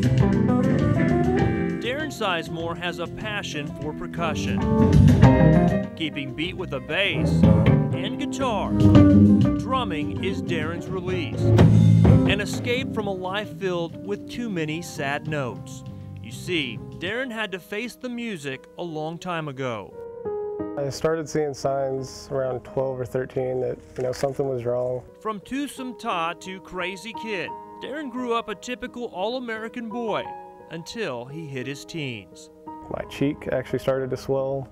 Darren Sizemore has a passion for percussion, keeping beat with a bass and guitar. Drumming is Darren's release, an escape from a life filled with too many sad notes. You see, Darren had to face the music a long time ago. I started seeing signs around 12 or 13 that, something was wrong. From twosome Todd to crazy kid, Darren grew up a typical all-American boy until he hit his teens. My cheek actually started to swell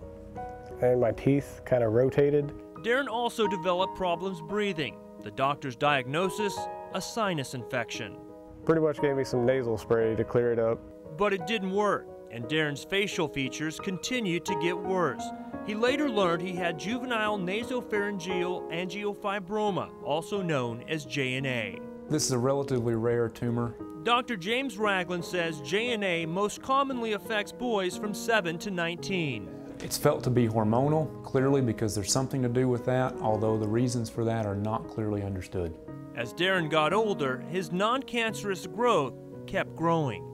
and my teeth kind of rotated. Darren also developed problems breathing. The doctor's diagnosis, a sinus infection. Pretty much gave me some nasal spray to clear it up. But it didn't work, and Darren's facial features continued to get worse. He later learned he had juvenile nasopharyngeal angiofibroma, also known as JNA. This is a relatively rare tumor. Dr. James Ragland says JNA most commonly affects boys from 7 to 19. It's felt to be hormonal, clearly, because there's something to do with that, although the reasons for that are not clearly understood. As Darren got older, his non-cancerous growth kept growing.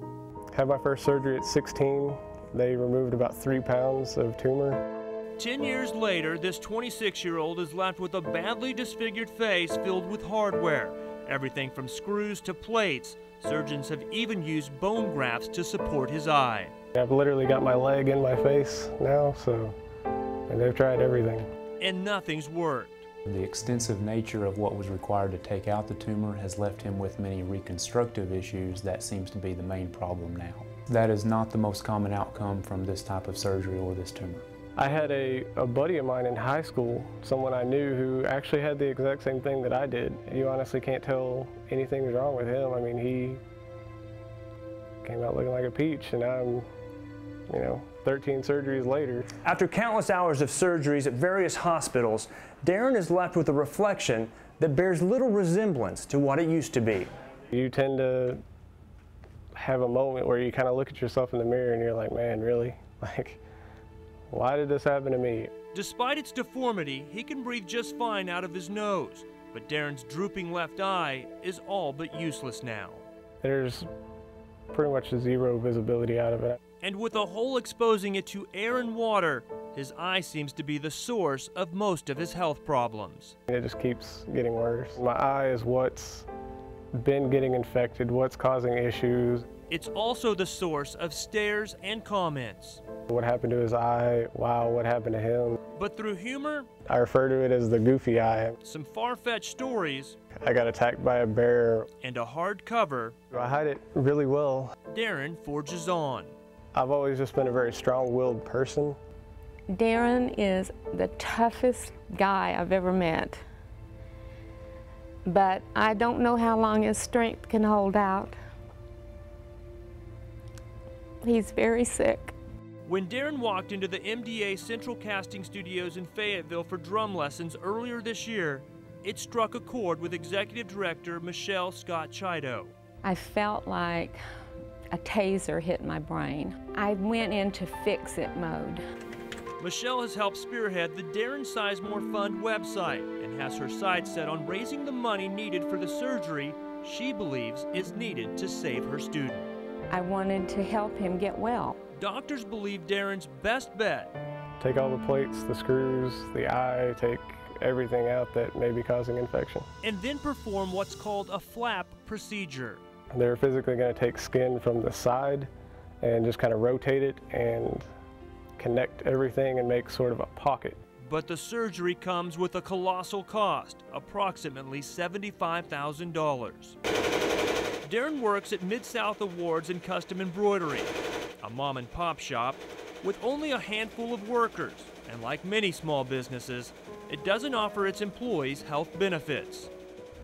Had my first surgery at 16. They removed about 3 pounds of tumor. 10 years later, this 26-year-old is left with a badly disfigured face filled with hardware. Everything from screws to plates. Surgeons have even used bone grafts to support his eye. I've literally got my leg in my face now, and they've tried everything. And nothing's worked. The extensive nature of what was required to take out the tumor has left him with many reconstructive issues. That seems to be the main problem now. That is not the most common outcome from this type of surgery or this tumor. I had a buddy of mine in high school, someone I knew who actually had the exact same thing that I did. You honestly can't tell anything's wrong with him. I mean, he came out looking like a peach, and I'm, 13 surgeries later. After countless hours of surgeries at various hospitals, Darren is left with a reflection that bears little resemblance to what it used to be. You tend to have a moment where you kind of look at yourself in the mirror and you're like, man, really? Why did this happen to me? Despite its deformity, he can breathe just fine out of his nose. But Darren's drooping left eye is all but useless now. There's pretty much zero visibility out of it. And with a hole exposing it to air and water, his eye seems to be the source of most of his health problems. It just keeps getting worse. My eye is what's been getting infected, what's causing issues. It's also the source of stares and comments. What happened to his eye? Wow, what happened to him? But through humor, I refer to it as the goofy eye. some far-fetched stories, I got attacked by a bear. and a hard cover, I hide it really well. Darren forges on. I've always just been a very strong-willed person. Darren is the toughest guy I've ever met. But I don't know how long his strength can hold out. He's very sick. When Darren walked into the MDA Central Casting Studios in Fayetteville for drum lessons earlier this year, it struck a chord with Executive Director Michelle Scott Chido. I felt like a taser hit my brain. I went into fix-it mode. Michelle has helped spearhead the Darren Sizemore Fund website and has her sights set on raising the money needed for the surgery she believes is needed to save her student. I wanted to help him get well. Doctors believe Darren's best bet. Take all the plates, the screws, the eye, take everything out that may be causing infection. And then perform what's called a flap procedure. They're physically going to take skin from the side and just kind of rotate it and connect everything and make sort of a pocket. But the surgery comes with a colossal cost, approximately $75,000. Darren works at Mid-South Awards and Custom Embroidery, a mom-and-pop shop with only a handful of workers, and like many small businesses, it doesn't offer its employees health benefits.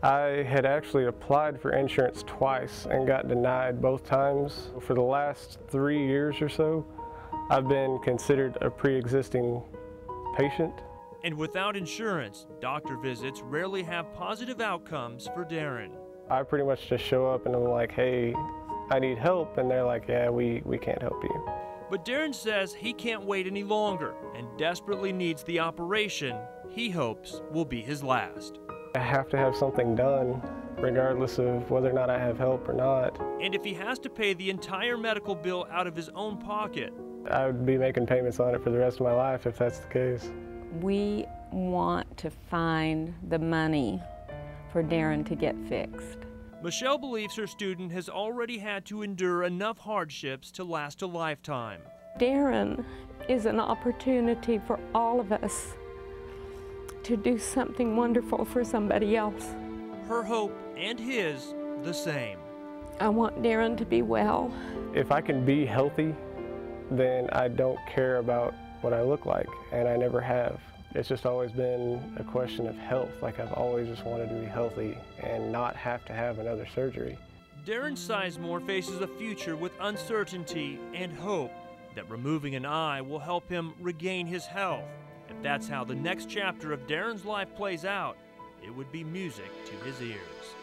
I had actually applied for insurance twice and got denied both times. For the last 3 years or so, I've been considered a pre-existing patient. And without insurance, doctor visits rarely have positive outcomes for Darren. I pretty much just show up and I'm like, hey, I need help, and they're like, yeah, we can't help you. But Darren says he can't wait any longer and desperately needs the operation he hopes will be his last. I have to have something done regardless of whether or not I have help or not. And if he has to pay the entire medical bill out of his own pocket, I would be making payments on it for the rest of my life if that's the case. We want to find the money for Darren to get fixed. Michelle believes her student has already had to endure enough hardships to last a lifetime. Darren is an opportunity for all of us to do something wonderful for somebody else. Her hope and his the same. I want Darren to be well. If I can be healthy, then I don't care about what I look like, and I never have. It's just always been a question of health. Like, I've always just wanted to be healthy and not have to have another surgery. Darren Sizemore faces a future with uncertainty and hope that removing an eye will help him regain his health. If that's how the next chapter of Darren's life plays out, it would be music to his ears.